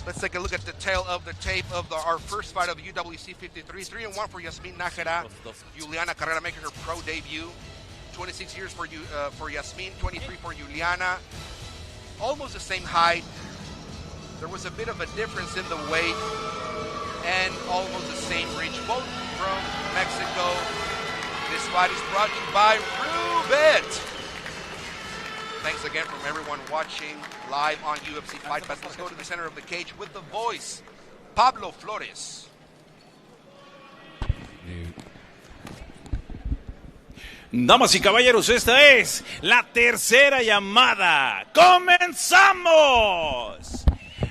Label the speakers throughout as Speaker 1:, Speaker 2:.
Speaker 1: Let's take a look at the tail of the tape of our first fight of UWC 53. 3-1 for Yazmin Najera. Yuliana Carrera making her pro debut. 26 years for Yazmin, 23 for Yuliana. Almost the same height. There was a bit of a difference in the weight and almost the same reach. Both from Mexico. This fight is brought to you by Rubet. Thanks again from everyone watching live on UFC Fight Pass. Let's go to the center of the cage with the voice, Pablo Flores.
Speaker 2: Damas y caballeros, esta es la tercera llamada. ¡Comenzamos!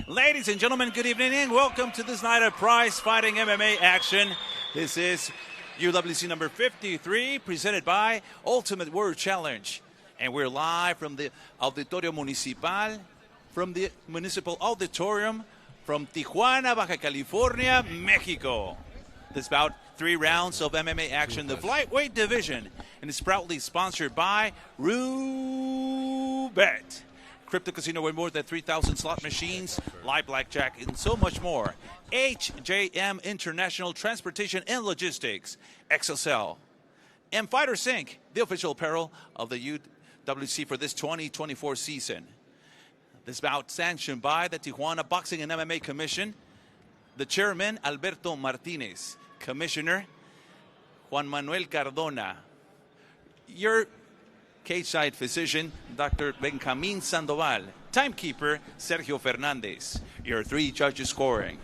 Speaker 2: Ladies and gentlemen, good evening and welcome to this night of prize fighting MMA action. This is UWC number 53, presented by Ultimate Warrior Challenge. And we're live from the Auditorio Municipal, from the Municipal Auditorium, from Tijuana, Baja California, Mexico. This bout 3 rounds of MMA action, the flyweight division, and it's proudly sponsored by Rubet. Crypto Casino with more than 3,000 slot machines, live blackjack, and so much more. HJM International Transportation and Logistics, XSL. And Fighter Sync, the official apparel of the UWC for this 2024 season. This bout sanctioned by the Tijuana Boxing and MMA Commission, the chairman, Alberto Martinez, commissioner, Juan Manuel Cardona, your cage-side physician, Dr. Benjamin Sandoval, timekeeper, Sergio Fernandez, your 3 judges scoring,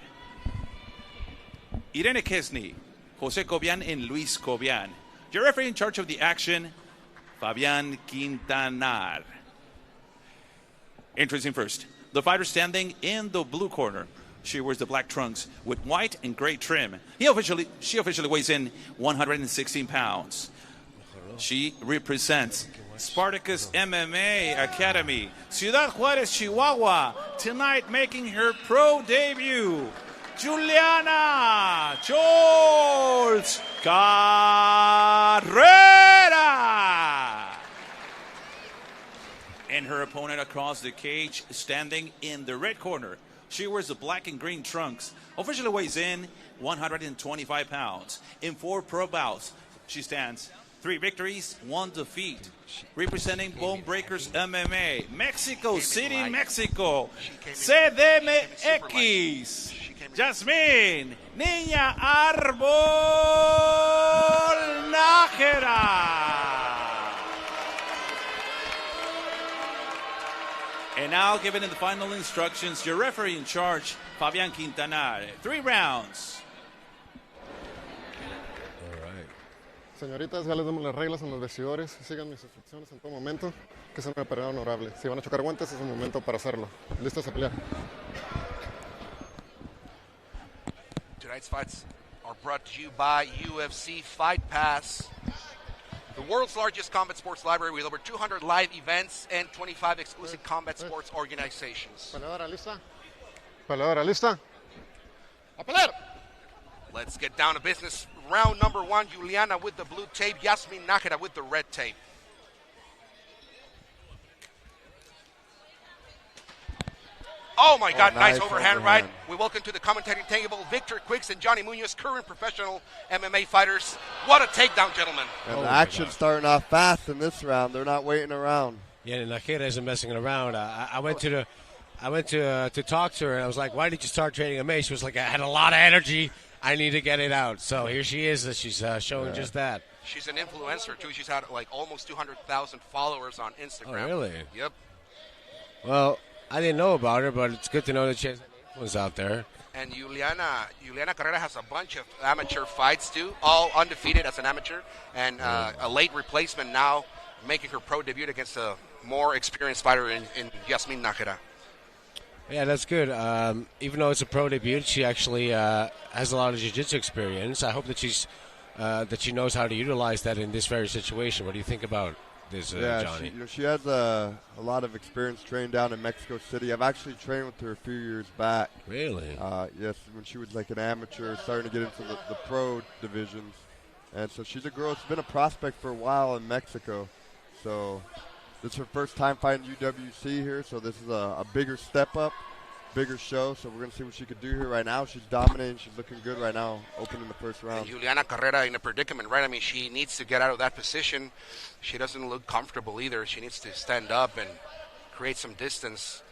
Speaker 2: Irene Kesny, Jose Cobian, and Luis Cobian. Your referee in charge of the action, Fabian Quintanar. Introducing first, the fighter standing in the blue corner. She wears the black trunks with white and gray trim. She officially weighs in 116 pounds. She represents Spartacus MMA Academy, Ciudad Juárez, Chihuahua. Tonight making her pro debut, Yuliana Carrera. And her opponent across the cage, standing in the red corner. She wears the black and green trunks. Officially weighs in 125 pounds. In 4 pro bouts, she stands 3 victories, 1 defeat. Representing Bone Breakers MMA, Mexico City, Mexico. CDMX. Yazmin Niña Árbol Najera. And now, given in the final instructions, your referee in charge, Fabian Quintanar. 3 rounds.
Speaker 3: All right. Señoritas, ya les damos las reglas en los vestidores. Sigan mis instrucciones en todo momento, que es una pelea honorable. Si van a chocar guantes, es un momento para hacerlo. Listos a pelear.
Speaker 1: Tonight's fights are brought to you by UFC Fight Pass, the world's largest combat sports library with over 200 live events and 25 exclusive combat sports organizations.
Speaker 3: Peleadora lista. Peleadora lista. A pelear.
Speaker 1: Let's get down to business. Round number 1, Yuliana with the blue tape, Yazmin Najera with the red tape. Oh my God, nice overhand right. We welcome to the commentating table Victor Quicks and Johnny Munoz, current professional MMA fighters. What a takedown, gentlemen.
Speaker 4: And the action's starting off fast in this round. They're not waiting around.
Speaker 5: Yeah, and Najera isn't messing around. I went to talk to her, and I was like, why did you start training MMA? She was like, I had a lot of energy. I need to get it out. So here she is. She's showing just that.
Speaker 1: She's an influencer, too. She's had like almost 200,000 followers on Instagram.
Speaker 5: Oh, really?
Speaker 1: Yep.
Speaker 5: Well, I didn't know about her, but it's good to know that she has influence out there.
Speaker 1: And Yuliana Carrera has a bunch of amateur fights, too, all undefeated as an amateur, and a late replacement now making her pro debut against a more experienced fighter in Yazmin Najera.
Speaker 5: Yeah, that's good. Even though it's a pro debut, she actually has a lot of jiu-jitsu experience. I hope that she knows how to utilize that in this very situation. What do you think about this, Johnny?
Speaker 4: She has a lot of experience training down in Mexico City. I've actually trained with her a few years back.
Speaker 5: Really?
Speaker 4: Yes, when she was like an amateur, starting to get into the pro divisions. And so she's a girl that's been a prospect for a while in Mexico. So this is her first time fighting UWC here, so this is a bigger step up. bigger show, so we're going to see what she could do here right now. She's dominating. She's looking good right now, opening the first round.
Speaker 1: And Yuliana Carrera in a predicament, right? I mean, she needs to get out of that position. She doesn't look comfortable either. She needs to stand up and create some distance.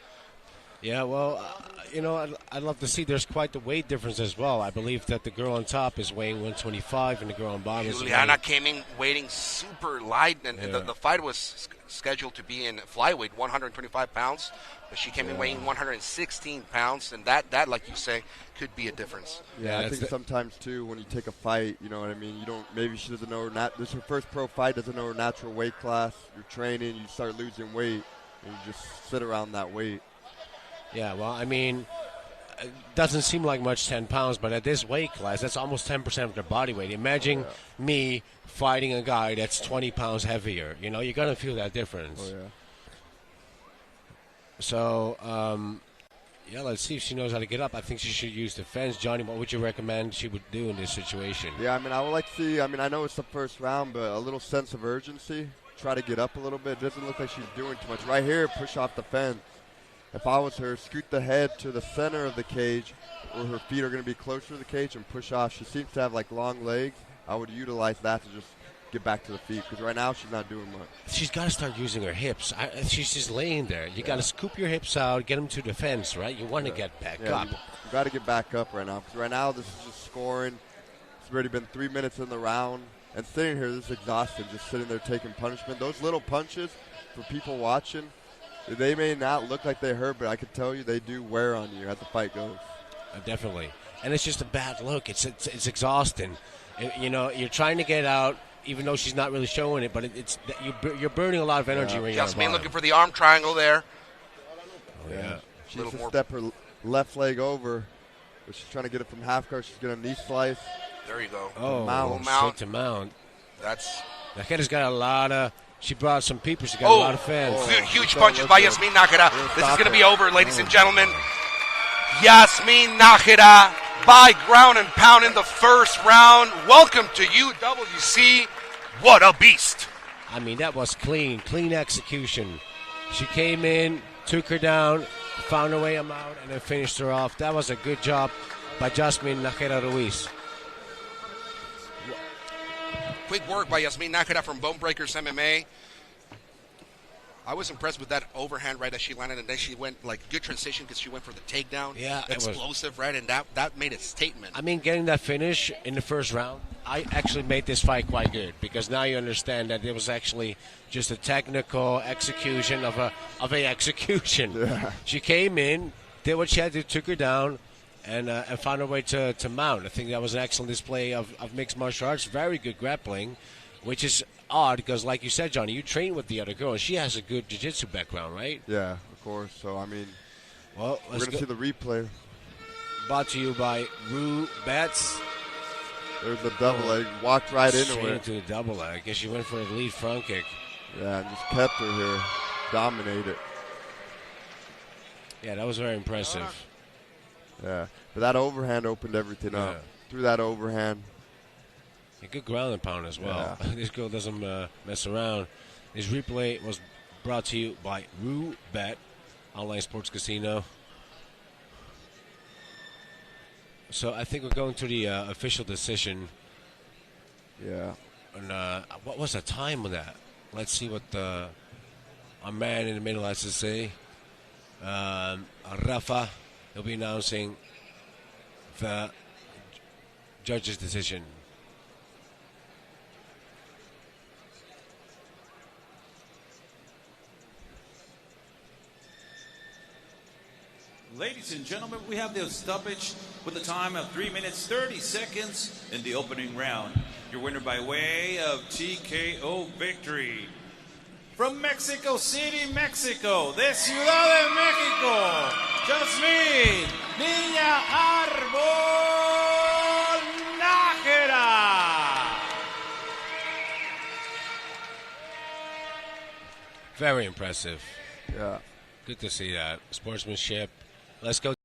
Speaker 5: Yeah, well, I'd love to see. There's quite the weight difference as well. I believe that the girl on top is weighing 125 and the girl on bottom is
Speaker 1: Yuliana came in weighing super light, and the fight was scheduled to be in flyweight, 125 pounds, but she came in weighing 116 pounds, and that, like you say, could be a difference.
Speaker 4: Yeah, I think sometimes, too, when you take a fight, you know what I mean, maybe she doesn't know this is her first pro fight, doesn't know her natural weight class. You're training, you start losing weight, and you just sit around that weight.
Speaker 5: Yeah, well, I mean, it doesn't seem like much, 10 pounds, but at this weight class, that's almost 10% of their body weight. Imagine me fighting a guy that's 20 pounds heavier. You're going to feel that difference.
Speaker 4: Oh, yeah.
Speaker 5: So, let's see if she knows how to get up. I think she should use defense. Johnny, what would you recommend she would do in this situation?
Speaker 4: Yeah, I mean, I would like to see, I know it's the first round, but a little sense of urgency. Try to get up a little bit. It doesn't look like she's doing too much. Right here, push off the fence. If I was her, scoot the head to the center of the cage where her feet are going to be closer to the cage and push off. She seems to have, long legs. I would utilize that to just get back to the feet because right now she's not doing much.
Speaker 5: She's got to start using her hips. She's just laying there. You got to scoop your hips out, get them to the fence, right? You want to get back up.
Speaker 4: You got to get back up right now because right now this is just scoring. It's already been 3 minutes in the round. And sitting here, this is exhausting, just sitting there taking punishment. Those little punches, for people watching, they may not look like they hurt, but I can tell you they do wear on you as the fight goes.
Speaker 5: Definitely. And it's just a bad look. It's exhausting. You're trying to get out, even though she's not really showing it, but you're burning a lot of energy when you're on the
Speaker 1: Yazmin looking for the arm triangle there.
Speaker 5: Oh, yeah.
Speaker 4: She needs to step her left leg over, but she's trying to get it from half guard. She's going to knee slice.
Speaker 1: There you go.
Speaker 5: Oh,
Speaker 1: mount.
Speaker 5: Straight to mount.
Speaker 1: That's...
Speaker 5: Najeda's got a lot of... She brought some people. She got a lot of fans.
Speaker 1: Huge punches by Yazmin Najera. This is going to be over, ladies and gentlemen. Yazmin Najera by ground and pound in the first round. Welcome to UWC. What a beast.
Speaker 5: I mean, that was clean execution. She came in, took her down, found her way out, and then finished her off. That was a good job by Yazmin Najera Ruiz.
Speaker 1: Quick work by Yazmin Najera from Bone Breakers MMA. I was impressed with that overhand right as she landed, and then she went good transition because she went for the takedown.
Speaker 5: Yeah,
Speaker 1: explosive, right, and that made a statement.
Speaker 5: I mean, getting that finish in the first round, I actually made this fight quite good because now you understand that it was actually just a technical execution of a execution.
Speaker 4: Yeah.
Speaker 5: She came in, did what she had to, took her down, and found her way to mount. I think that was an excellent display of mixed martial arts. Very good grappling, which is odd because, like you said, Johnny, you train with the other girl, and she has a good jiu-jitsu background, right?
Speaker 4: Yeah, of course. So, I mean,
Speaker 5: well,
Speaker 4: we're going to see the replay.
Speaker 5: Brought to you by Rue Bets.
Speaker 4: There's the double leg. Walked right into
Speaker 5: Straight
Speaker 4: it.
Speaker 5: into the double leg. I guess she went for a lead front kick.
Speaker 4: Yeah, and just kept her here. Dominated.
Speaker 5: Yeah, that was very impressive.
Speaker 4: Yeah, but that overhand opened everything up. Through that overhand.
Speaker 5: A good ground and pound as well.
Speaker 4: Yeah.
Speaker 5: This girl doesn't mess around. This replay was brought to you by Rue Bet, online sports casino. So I think we're going to the official decision.
Speaker 4: Yeah.
Speaker 5: And what was the time on that? Let's see what our man in the middle has to say. Rafa, he'll be announcing the judge's decision.
Speaker 2: Ladies and gentlemen, we have the stoppage with a time of 3 minutes 30 seconds in the opening round. Your winner by way of TKO victory. From Mexico City, Mexico, de Ciudad de México, Yazmin Najera.
Speaker 5: Very impressive.
Speaker 4: Yeah.
Speaker 5: Good to see that. Sportsmanship. Let's go.